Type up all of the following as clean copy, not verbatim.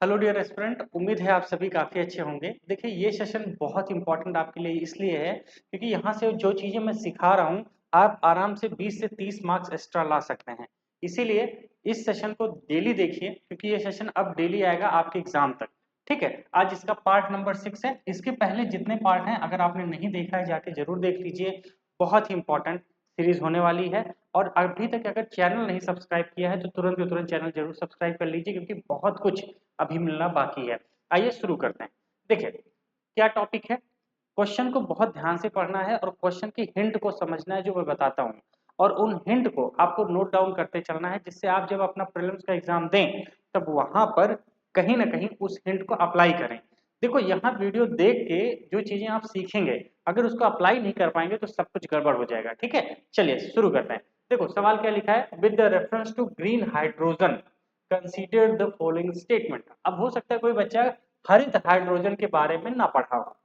Hello dear aspirant, उम्मीद है आप सभी काफ़ी अच्छे होंगे। देखिए ये सेशन बहुत इंपॉर्टेंट आपके लिए इसलिए है क्योंकि यहाँ से जो चीज़ें मैं सिखा रहा हूँ आप आराम से 20 से 30 मार्क्स एक्स्ट्रा ला सकते हैं। इसीलिए इस सेशन को डेली देखिए क्योंकि ये सेशन अब डेली आएगा आपके एग्जाम तक। ठीक है, आज इसका पार्ट नंबर 6 है। इसके पहले जितने पार्ट हैं अगर आपने नहीं देखा है जाके जरूर देख लीजिए। बहुत ही इंपॉर्टेंट सीरीज होने वाली है। और अभी तक अगर चैनल नहीं सब्सक्राइब किया है तो तुरंत के तुरंत चैनल जरूर सब्सक्राइब कर लीजिए क्योंकि बहुत कुछ अभी मिलना बाकी है। आइए शुरू करते हैं। देखिए क्या टॉपिक है। क्वेश्चन को बहुत ध्यान से पढ़ना है और क्वेश्चन की हिंट को समझना है जो मैं बताता हूँ। और उन हिंट को आपको नोट डाउन करते चलना है जिससे आप जब अपना प्रीलिम्स का एग्जाम दें तब वहां पर कहीं ना कहीं उस हिंट को अप्लाई करें। देखो यहाँ वीडियो देख के जो चीजें आप सीखेंगे अगर उसको अप्लाई नहीं कर पाएंगे तो सब कुछ गड़बड़ हो जाएगा। ठीक है, चलिए शुरू करते हैं। देखो सवाल क्या लिखा है, with the reference to green hydrogen consider the following statement. अब हो सकता है कोई बच्चा हरित हाइड्रोजन के बारे में ना पढ़ा हो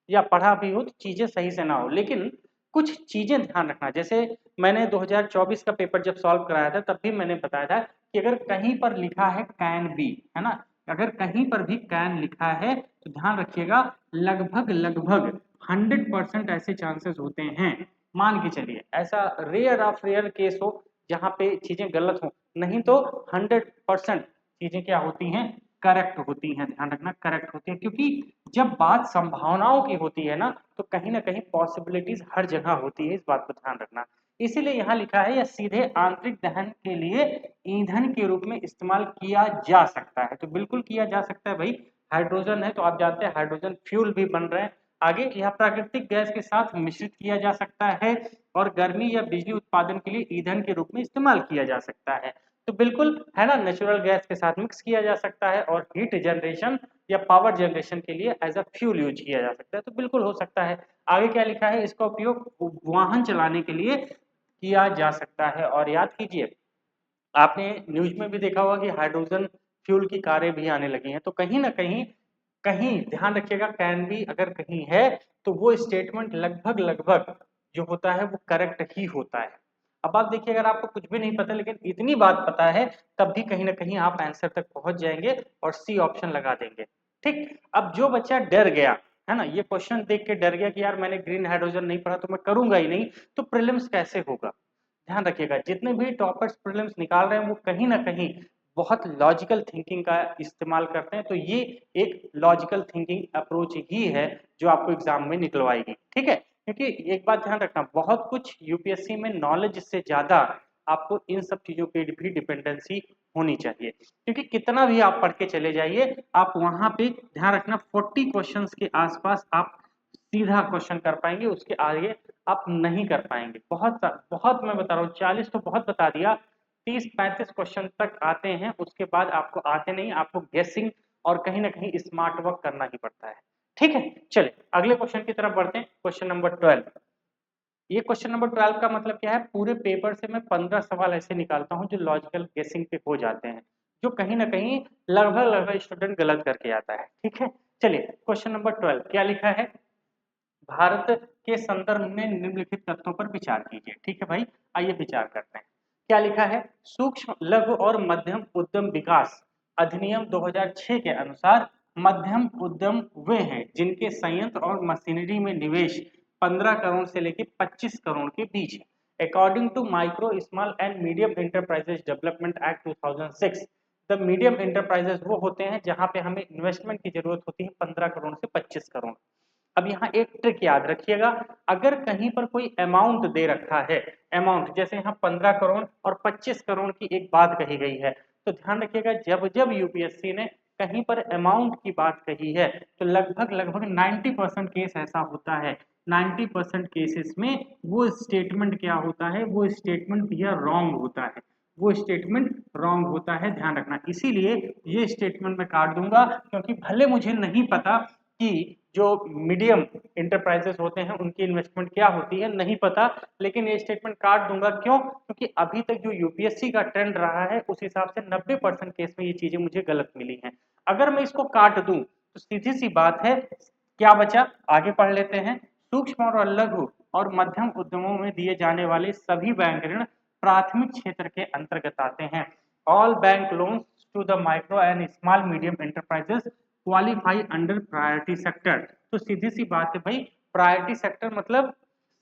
या पढ़ा भी हो तो चीजें सही से ना हो, लेकिन कुछ चीजें ध्यान रखना। जैसे मैंने 2024 का पेपर जब सॉल्व कराया था तब भी मैंने बताया था कि अगर कहीं पर लिखा है कैन बी, है ना, अगर कहीं पर भी कैन लिखा है तो ध्यान रखिएगा लगभग लगभग 100% ऐसे चांसेस होते हैं। मान के चलिए ऐसा रेयर ऑफ रेयर केस हो जहां पे चीजें गलत हो, नहीं तो 100% चीजें क्या होती हैं, करेक्ट होती हैं। ध्यान रखना करेक्ट होती है क्योंकि जब बात संभावनाओं की होती है ना तो कहीं ना कहीं पॉसिबिलिटीज हर जगह होती है, इस बात को ध्यान रखना। इसीलिए यहाँ लिखा है यह सीधे आंतरिक दहन के लिए ईंधन के रूप में इस्तेमाल किया जा सकता है। तो बिल्कुल किया जा सकता है भाई, हाइड्रोजन है तो आप जानते हैं हाइड्रोजन फ्यूल भी बन रहे हैं। आगे यह प्राकृतिक गैस के साथ मिश्रित किया जा सकता है और गर्मी या बिजली उत्पादन के लिए ईंधन के रूप में इस्तेमाल किया जा सकता है। तो बिल्कुल है ना, नेचुरल गैस के साथ मिक्स किया जा सकता है और हीट जनरेशन या पावर जनरेशन के लिए एज अ फ्यूल यूज किया जा सकता है। तो बिल्कुल हो सकता है। आगे क्या लिखा है, इसका उपयोग वाहन चलाने के लिए किया जा सकता है। और याद कीजिए आपने न्यूज में भी देखा होगा कि हाइड्रोजन फ्यूल की कारें भी आने लगी हैं। तो कहीं ना कहीं कहीं ध्यान रखिएगा कैन भी अगर कहीं है तो वो स्टेटमेंट लगभग लगभग जो होता है वो करेक्ट ही होता है। अब आप देखिए अगर आपको कुछ भी नहीं पता लेकिन इतनी बात पता है तब भी कहीं ना कहीं आप आंसर तक पहुंच जाएंगे और सी ऑप्शन लगा देंगे। ठीक, अब जो बच्चा डर गया है ना, ये क्वेश्चन देख के डर गया कि यार मैंने ग्रीन हाइड्रोजन नहीं पढ़ा तो मैं करूंगा ही नहीं, तो प्रीलिम्स कैसे होगा। ध्यान रखिएगा जितने भी टॉपर्स प्रीलिम्स निकाल रहे हैं वो कहीं ना कहीं बहुत लॉजिकल थिंकिंग का इस्तेमाल करते हैं। तो ये एक लॉजिकल थिंकिंग अप्रोच ही है जो आपको एग्जाम में निकलवाएगी। ठीक है, क्योंकि एक बात ध्यान रखना, बहुत कुछ यूपीएससी में नॉलेज से ज्यादा आपको इन सब चीजों पे भी डिपेंडेंसी होनी चाहिए। क्योंकि कितना भी आप पढ़ के चले जाइए आप वहां पे ध्यान रखना 40 क्वेश्चंस के आसपास आप सीधा क्वेश्चन कर पाएंगे, उसके आगे आप नहीं कर पाएंगे। बहुत बहुत मैं बता रहा हूँ, 40 तो बहुत बता दिया, 30-35 क्वेश्चन तक आते हैं, उसके बाद आपको आते नहीं, आपको गेसिंग और कहीं ना कहीं स्मार्ट वर्क करना ही पड़ता है। ठीक है, चलिए अगले क्वेश्चन की तरफ बढ़ते हैं। Question number 12। ये क्वेश्चन नंबर 12 का मतलब क्या है, पूरे पेपर से मैं 15 सवाल ऐसे निकालता हूँ जो लॉजिकल गेसिंग पे हो जाते हैं, जो कहीं ना कहीं लगभग लगभग स्टूडेंट गलत करके आता है। ठीक है, चलिए क्वेश्चन नंबर 12 क्या लिखा है, भारत के संदर्भ में निम्नलिखित तथ्यों पर विचार कीजिए। ठीक है भाई, आइए विचार करते हैं। क्या लिखा है, सूक्ष्म लघु और मध्यम उद्यम विकास अधिनियम 2006 के अनुसार मध्यम उद्यम वे हैं जिनके संयंत्र और मशीनरी में निवेश 15 करोड़ से लेकर 25 करोड़ के बीच है। According to micro small and medium enterprises development act 2006, the medium enterprises वो होते हैं जहां पे हमें इन्वेस्टमेंट की जरूरत होती है 15 करोड़ से 25 करोड़। अब यहाँ एक ट्रिक याद रखिएगा, अगर कहीं पर कोई अमाउंट दे रखा है, अमाउंट जैसे यहाँ 15 करोड़ और 25 करोड़ की एक बात कही गई है, तो ध्यान रखिएगा जब जब यूपीएससी ने कहीं पर अमाउंट की बात कही है तो लगभग लगभग 90% केस ऐसा होता है, 90% केसेस में वो स्टेटमेंट क्या होता है, वो स्टेटमेंट यह रॉन्ग होता है, वो स्टेटमेंट रॉन्ग होता है। ध्यान रखना, इसीलिए ये स्टेटमेंट मैं काट दूंगा क्योंकि भले मुझे नहीं पता कि जो मीडियम इंटरप्राइजेस होते हैं उनकी इन्वेस्टमेंट क्या होती है, नहीं पता, लेकिन ये स्टेटमेंट काट दूंगा। क्यों, क्योंकि अभी तक जो यूपीएससी का ट्रेंड रहा है उस हिसाब से 90% केस में ये चीजें मुझे गलत मिली हैं। अगर मैं इसको काट दूं तो सीधी सी बात है क्या बचा, आगे पढ़ लेते हैं। सूक्ष्म और लघु और मध्यम उद्यमों में दिए जाने वाले सभी बैंक ऋण प्राथमिक क्षेत्र के अंतर्गत आते हैं। All bank loans to the micro and small medium enterprises qualify under priority sector। तो सीधी सी बात है भाई, प्रायोरिटी सेक्टर मतलब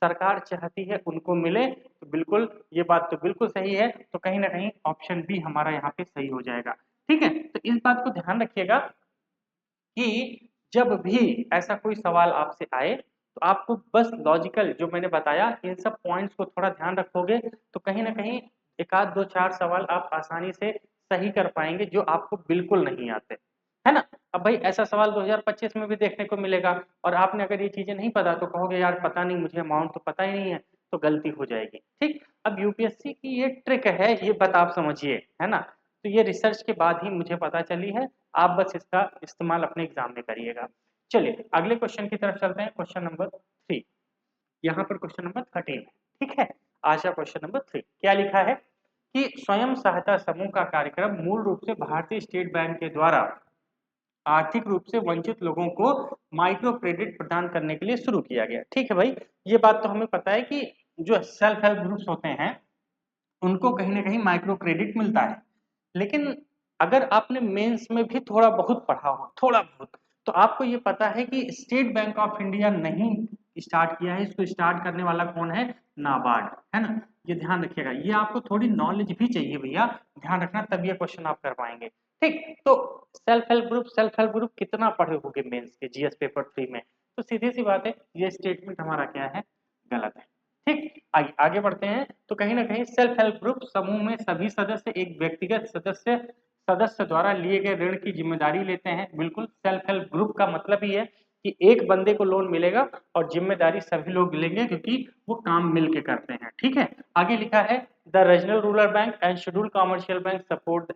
सरकार चाहती है उनको मिले, तो बिल्कुल ये बात तो बिल्कुल सही है। तो कहीं ना कहीं ऑप्शन बी हमारा यहाँ पे सही हो जाएगा। ठीक है, तो इस बात को ध्यान रखिएगा कि जब भी ऐसा कोई सवाल आपसे आए तो आपको बस लॉजिकल जो मैंने बताया इन सब पॉइंट्स को थोड़ा ध्यान रखोगे तो कहीं ना कहीं एक आध दो चार सवाल आप आसानी से सही कर पाएंगे जो आपको बिल्कुल नहीं आते, है ना। अब भाई ऐसा सवाल 2025 में भी देखने को मिलेगा और आपने अगर ये चीजें नहीं पता तो कहोगे यार पता नहीं, मुझे अमाउंट तो पता ही नहीं है, तो गलती हो जाएगी। ठीक, अब यूपीएससी की ये ट्रिक है, ये बात आप समझिए, है ना। तो ये रिसर्च के बाद ही मुझे पता चली है, आप बस इसका इस्तेमाल अपने एग्जाम में करिएगा। चलिए अगले क्वेश्चन की तरफ चलते हैं, क्वेश्चन नंबर 3। यहाँ पर क्वेश्चन नंबर 13 है, ठीक है। आज का क्वेश्चन नंबर 3 क्या लिखा है कि स्वयं सहायता समूह का कार्यक्रम मूल रूप से भारतीय स्टेट बैंक के द्वारा आर्थिक रूप से वंचित लोगों को माइक्रो क्रेडिट प्रदान करने के लिए शुरू किया गया। ठीक है भाई, ये बात तो हमें पता है कि जो सेल्फ हेल्प ग्रुप्स होते हैं उनको कहीं ना कहीं माइक्रो क्रेडिट मिलता है। लेकिन अगर आपने मेंस में भी थोड़ा बहुत पढ़ा हो, थोड़ा बहुत, तो आपको ये पता है कि स्टेट बैंक ऑफ इंडिया नहीं स्टार्ट किया है, इसको स्टार्ट करने वाला कौन है, नाबार्ड, है ना। ये ध्यान रखिएगा, ये आपको थोड़ी नॉलेज भी चाहिए भैया, ध्यान रखना तब ये क्वेश्चन आप कर पाएंगे। ठीक, तो सेल्फ हेल्प ग्रुप कितना पढ़े होंगे मेंस के जीएस पेपर 3 में, तो सीधी सी बात है ये स्टेटमेंट हमारा क्या है, गलत है। ठीक, आगे बढ़ते हैं। तो कहीं ना कहीं सेल्फ हेल्प ग्रुप समूह में सभी सदस्य एक व्यक्तिगत सदस्य द्वारा लिए गए ऋण की जिम्मेदारी लेते हैं। बिल्कुल, सेल्फ हेल्प ग्रुप का मतलब ही है कि एक बंदे को लोन मिलेगा और जिम्मेदारी सभी लोग लेंगे क्योंकि वो काम मिलके करते हैं। ठीक है, आगे लिखा है the regional rural bank and scheduled commercial bank support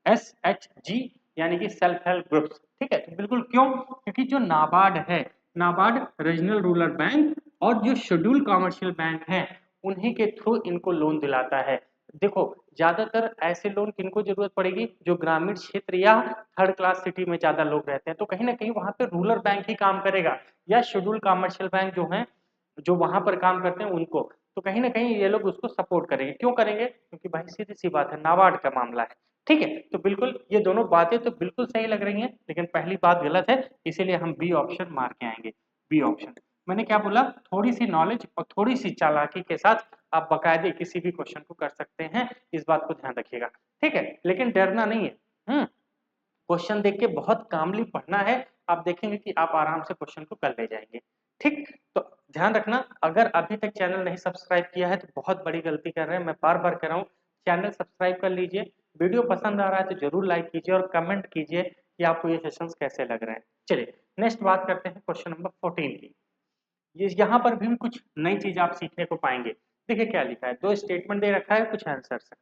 SHG यानी कि सेल्फ हेल्प ग्रुप्स। ठीक है, तो बिल्कुल क्यों, क्योंकि जो नाबार्ड है, नाबार्ड रीजनल रूरल बैंक और जो शेड्यूल कमर्शियल बैंक है उन्हीं के थ्रू इनको लोन दिलाता है। देखो ज्यादातर ऐसे लोन किनको जरूरत पड़ेगी, जो ग्रामीण क्षेत्र या थर्ड क्लास सिटी में ज्यादा लोग रहते हैं, तो कहीं ना कहीं वहां पे रूरल बैंक ही काम करेगा या शेड्यूल कमर्शियल बैंक जो है जो वहां पर काम करते हैं उनको, तो कहीं ना कहीं ये लोग उसको सपोर्ट करेंगे। क्यों करेंगे, क्योंकि भाई सीधी सी बात है नाबार्ड का मामला है। ठीक है, तो बिल्कुल ये दोनों बातें तो बिल्कुल सही लग रही हैं, लेकिन पहली बात गलत है, इसीलिए हम बी ऑप्शन मार के आएंगे। बी ऑप्शन, मैंने क्या बोला, थोड़ी सी नॉलेज और थोड़ी सी चालाकी के साथ आप बकायदे किसी भी क्वेश्चन को कर सकते हैं, इस बात को ध्यान रखिएगा। ठीक है, लेकिन डरना नहीं है। क्वेश्चन देख के बहुत कामली पढ़ना है, आप देखेंगे कि आप आराम से क्वेश्चन को कर ले जाएंगे। ठीक, तो ध्यान रखना, अगर अभी तक चैनल नहीं सब्सक्राइब किया है तो बहुत बड़ी गलती कर रहे हैं, मैं बार बार कह रहा हूँ चैनल सब्सक्राइब कर लीजिए। वीडियो पसंद आ रहा है तो जरूर लाइक कीजिए और कमेंट कीजिए कि आपको ये सेशंस कैसे लग रहे हैं। चलिए नेक्स्ट बात करते हैं क्वेश्चन नंबर 14 की। ये यहाँ पर भी कुछ नई चीज आप सीखने को पाएंगे। देखिए क्या लिखा है, दो स्टेटमेंट दे रखा है, कुछ आंसर है।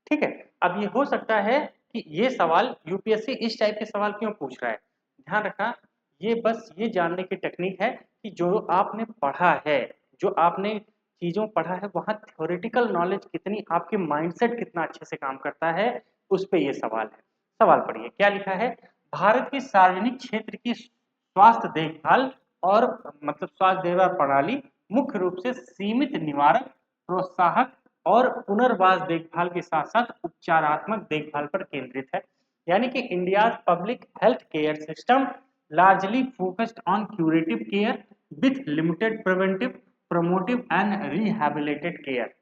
ठीक है, अब ये हो सकता है कि ये सवाल यूपीएससी इस टाइप के सवाल क्यों पूछ रहा है, ध्यान रखना। ये बस ये जानने की टेक्निक है कि जो आपने पढ़ा है, जो आपने चीजों पढ़ा है वहां थ्योरेटिकल नॉलेज कितनी, आपके माइंडसेट कितना अच्छे से काम करता है, उस पे ये सवाल है। सवाल पढ़िए क्या लिखा है, भारत की सार्वजनिक क्षेत्र की स्वास्थ्य देखभाल और मतलब स्वास्थ्य देखभाल प्रणाली मुख्य रूप से सीमित निवारक, प्रोत्साहक और पुनर्वास देखभाल के साथ साथ उपचारात्मक देखभाल पर केंद्रित है। यानी कि India public health care system largely focused on curative care with limited preventive, promotive and rehabilitated care.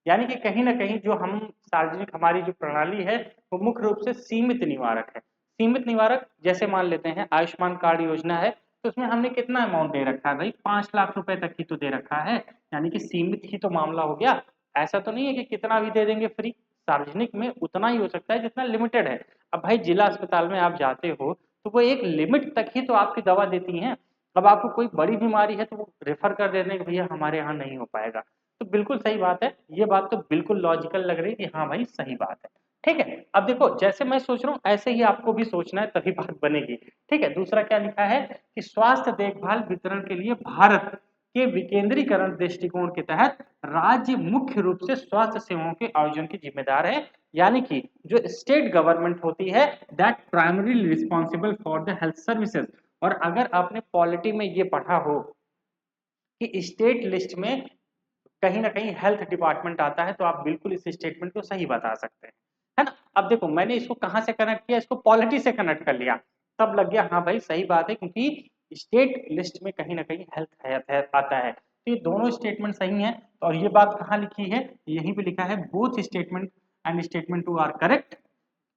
यानी कि कहीं ना कहीं जो हम सार्वजनिक हमारी जो प्रणाली है वो मुख्य रूप से सीमित निवारक है। सीमित निवारक जैसे मान लेते हैं आयुष्मान कार्ड योजना है, तो उसमें हमने कितना अमाउंट दे रखा है भाई, 5 लाख रुपए तक ही तो दे रखा है, यानी कि सीमित ही तो मामला हो गया। ऐसा तो नहीं है कि कितना भी दे देंगे फ्री, सार्वजनिक में उतना ही हो सकता है जितना लिमिटेड है। अब भाई जिला अस्पताल में आप जाते हो तो वो एक लिमिट तक ही तो आपकी दवा देती हैं। अब आपको कोई बड़ी बीमारी है तो वो रेफर कर देते हैं कि भैया हमारे यहाँ नहीं हो पाएगा। तो बिल्कुल सही बात है, ये बात तो बिल्कुल लॉजिकल लग रही है कि हाँ भाई सही बात है। ठीक है, अब देखो जैसे मैं सोच रहा हूँ ऐसे ही आपको भी सोचना है तभी बात बनेगी। ठीक है, दूसरा क्या लिखा है कि स्वास्थ्य देखभाल वितरण के लिए भारत के विकेंद्रीकरण दृष्टिकोण के तहत राज्य मुख्य रूप से स्वास्थ्य सेवाओं के आयोजन की जिम्मेदार है। यानी कि जो स्टेट गवर्नमेंट होती है that primary responsible for the health services. और अगर आपने पॉलिटी में ये पढ़ा हो कि स्टेट लिस्ट में कहीं ना कहीं हेल्थ डिपार्टमेंट आता है, तो आप बिल्कुल इस स्टेटमेंट को सही बता सकते हैं, है ना। अब देखो मैंने इसको कहाँ से कनेक्ट किया, इसको पॉलिटी से कनेक्ट कर लिया, तब लग गया हाँ भाई सही बात है, क्योंकि स्टेट लिस्ट में कहीं ना कहीं हेल्थ है, आता है। तो ये दोनों स्टेटमेंट सही हैं। और ये बात कहाँ लिखी है, यहीं पे लिखा है both statement and statement two are correct,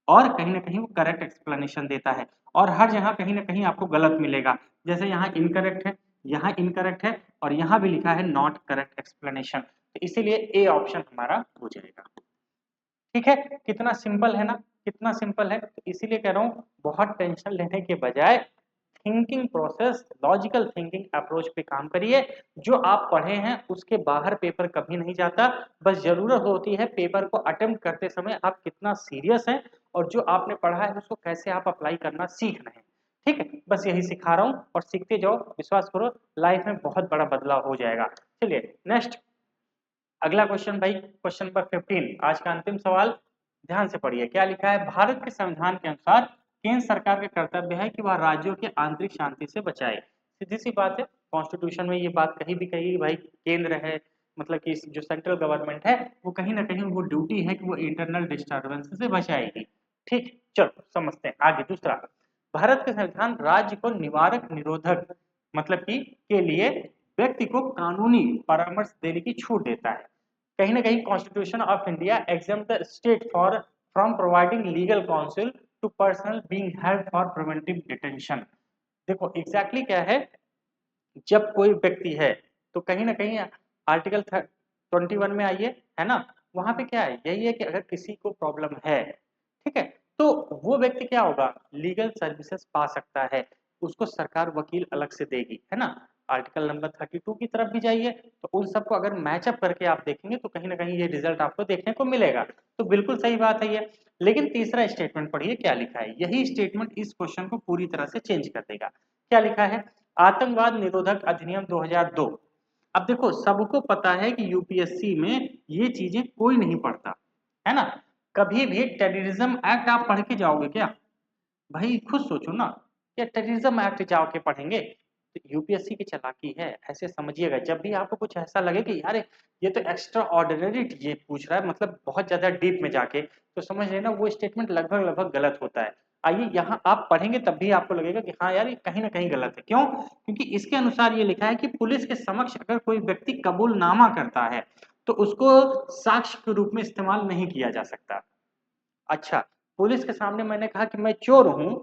और कहीं ना कहीं वो करेक्ट एक्सप्लेनेशन देता है। और हर जगह कहीं ना कहीं आपको गलत मिलेगा, जैसे यहाँ इनकरेक्ट है, यहाँ इनकरेक्ट है, और यहाँ भी लिखा है नॉट करेक्ट एक्सप्लेनेशन, तो इसीलिए ए ऑप्शन हमारा हो जाएगा। ठीक है, कितना सिंपल है ना, कितना सिंपल है। तो इसीलिए कह रहा हूँ बहुत टेंशन लेने के बजाय thinking process, logical thinking approach पे काम करिए। जो आप पढ़े हैं उसके बाहर पेपर कभी नहीं जाता, बस जरूरत होती है पेपर को अटेम्प्ट करते समय आप कितना सीरियस हैं, और जो आपने पढ़ा है उसको कैसे आप अप्लाई करना सीख रहे हैं। ठीक है, बस यही सिखा रहा हूँ, और सीखते जाओ, विश्वास करो लाइफ में बहुत बड़ा बदलाव हो जाएगा। चलिए नेक्स्ट, अगला क्वेश्चन भाई, क्वेश्चन नंबर 15, आज का अंतिम सवाल। ध्यान से पढ़िए क्या लिखा है। भारत के संविधान के अनुसार केंद्र सरकार का कर्तव्य है कि वह राज्यों की आंतरिक शांति से बचाए। सीधी सी बात है, कॉन्स्टिट्यूशन में ये बात कहीं भी कही भाई, केंद्र है मतलब कि जो सेंट्रल गवर्नमेंट है वो कहीं ना कहीं वो ड्यूटी है कि वो इंटरनल डिस्टर्बेंस से बचाएगी। ठीक, चलो समझते हैं आगे। दूसरा, भारत का संविधान राज्य को निवारक निरोधक मतलब कि के लिए व्यक्ति को कानूनी परामर्श देने की छूट देता है। कहीं ना कहीं constitution of India exam the state for from providing legal counsel to personal being held for preventive detention. देखो एग्जैक्टली क्या है, जब कोई व्यक्ति है तो कहीं ना कहीं आर्टिकल 21 में आइए, है ना, वहां पे क्या है, यही है कि अगर किसी को प्रॉब्लम है, ठीक है, तो वो व्यक्ति क्या होगा, लीगल सर्विसेज पा सकता है, उसको सरकार वकील अलग से देगी, है ना। आर्टिकल नंबर 32 की तरफ भी जाइए, तो उन सबको अगर मैचअप करके आप देखेंगे तो कहीं ना कहीं ये रिजल्ट आपको देखने को मिलेगा। तो बिल्कुल सही बात है ये। लेकिन तीसरा स्टेटमेंट पढ़िए क्या लिखा है, यही स्टेटमेंट इस क्वेश्चन को पूरी तरह से चेंज कर देगा। क्या लिखा है, आतंकवाद निरोधक अधिनियम 2002। अब देखो सबको पता है कि यूपीएससी में ये चीजें कोई नहीं पढ़ता, है ना। कभी भी टेररिज्म एक्ट आप पढ़ के जाओगे क्या, भाई खुद सोचो ना, क्या टेररिज्म एक्ट जाओ के पढ़ेंगे। तो यूपीएससी की चालाकी है, ऐसे समझिएगा, जब भी आपको कुछ ऐसा लगे कि यार ये तो एक्स्ट्रा ऑर्डिनरी ये पूछ रहा है, मतलब बहुत ज्यादा डीप में जाके, तो समझ लेना वो स्टेटमेंट लगभग लगभग गलत होता है। आइए यहाँ आप पढ़ेंगे तब भी आपको लगेगा कि हाँ यार ये कहीं ना कहीं गलत है। क्यों, क्योंकि इसके अनुसार ये लिखा है कि पुलिस के समक्ष अगर कोई व्यक्ति कबूलनामा करता है तो उसको साक्ष्य के रूप में इस्तेमाल नहीं किया जा सकता। अच्छा, पुलिस के सामने मैंने कहा कि मैं चोर हूं,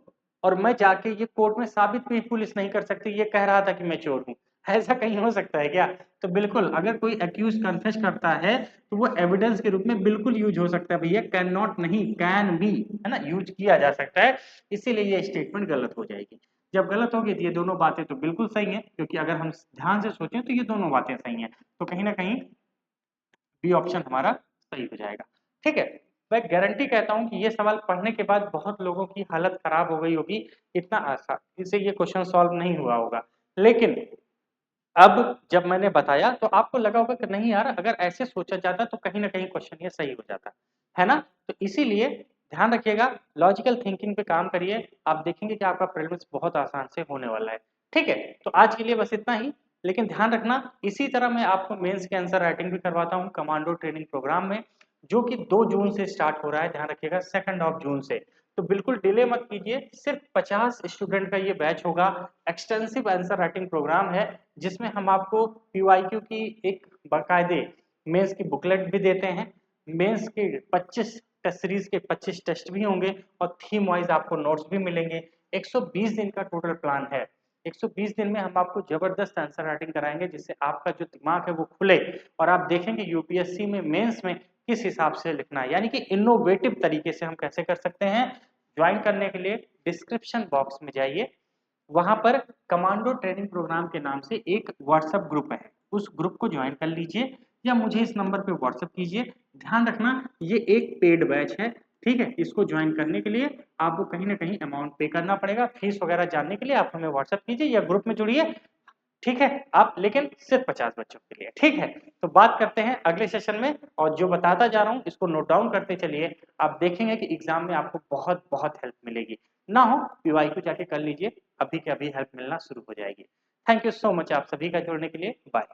और मैं जाके ये कोर्ट में साबित भी पुलिस नहीं कर सकती ये कह रहा था कि मैं चोर हूं, ऐसा कहीं हो सकता है क्या। तो बिल्कुल अगर कोई एक्यूज कन्फेस करता है तो वो एविडेंस के रूप में बिल्कुल यूज हो सकता है भैया, कैन नॉट नहीं, कैन भी, है ना, यूज किया जा सकता है। इसीलिए ये स्टेटमेंट गलत हो जाएगी। जब गलत होगी तो ये दोनों बातें तो बिल्कुल सही है, क्योंकि अगर हम ध्यान से सोचें तो ये दोनों बातें सही हैं, तो कहीं ना कहीं बी ऑप्शन हमारा सही हो जाएगा। ठीक है, मैं गारंटी कहता हूं कि ये सवाल पढ़ने के बाद बहुत लोगों की हालत खराब हो गई होगी, इतना आसान इससे ये क्वेश्चन सॉल्व नहीं हुआ होगा। लेकिन अब जब मैंने बताया तो आपको लगा होगा कि नहीं यार अगर ऐसे सोचा जाता तो कहीं ना कहीं क्वेश्चन ये सही हो जाता, है ना। तो इसीलिए ध्यान रखिएगा, लॉजिकल थिंकिंग पे काम करिए, आप देखेंगे कि आपका प्रीलिम्स बहुत आसान से होने वाला है। ठीक है, तो आज के लिए बस इतना ही। लेकिन ध्यान रखना, इसी तरह मैं आपको मेंस के आंसर राइटिंग भी करवाता हूँ कमांडो ट्रेनिंग प्रोग्राम में, जो कि 2 जून से स्टार्ट हो रहा है, ध्यान रखिएगा 2 जून से। तो बिल्कुल डिले मत कीजिए, सिर्फ 50 स्टूडेंट का ये बैच होगा। एक्सटेंसिव आंसर राइटिंग प्रोग्राम है, जिसमें हम आपको पीवाईक्यू की एक बाकायदे मेंस की बुकलेट भी देते हैं। मेंस के 25 टेस्ट सीरीज के 25 टेस्ट भी होंगे, और थीम वाइज आपको नोट्स भी मिलेंगे। 120 दिन का टोटल प्लान है। 120 दिन में हम आपको जबरदस्त आंसर राइटिंग कराएंगे, जिससे आपका जो दिमाग है वो खुले, और आप देखेंगे यूपीएससी में मेंस में किस हिसाब से लिखना है, यानी कि इनोवेटिव तरीके से हम कैसे कर सकते हैं। ज्वाइन करने के लिए डिस्क्रिप्शन बॉक्स में जाइए, वहां पर कमांडो ट्रेनिंग प्रोग्राम के नाम से एक व्हाट्सएप ग्रुप है, उस ग्रुप को ज्वाइन कर लीजिए, या मुझे इस नंबर पे व्हाट्सएप कीजिए। ध्यान रखना ये एक पेड बैच है, ठीक है, इसको ज्वाइन करने के लिए आपको कहीं ना कहीं अमाउंट पे करना पड़ेगा। फीस वगैरह जानने के लिए आप हमें व्हाट्सएप कीजिए या ग्रुप में जुड़िए, ठीक है। आप लेकिन सिर्फ 50 बच्चों के लिए, ठीक है। तो बात करते हैं अगले सेशन में, और जो बताता जा रहा हूँ इसको नोट डाउन करते चलिए, आप देखेंगे कि एग्जाम में आपको बहुत बहुत हेल्प मिलेगी। ना हो पीवाई को जाके कर लीजिए, अभी के अभी हेल्प मिलना शुरू हो जाएगी। थैंक यू सो मच आप सभी का जुड़ने के लिए, बाय।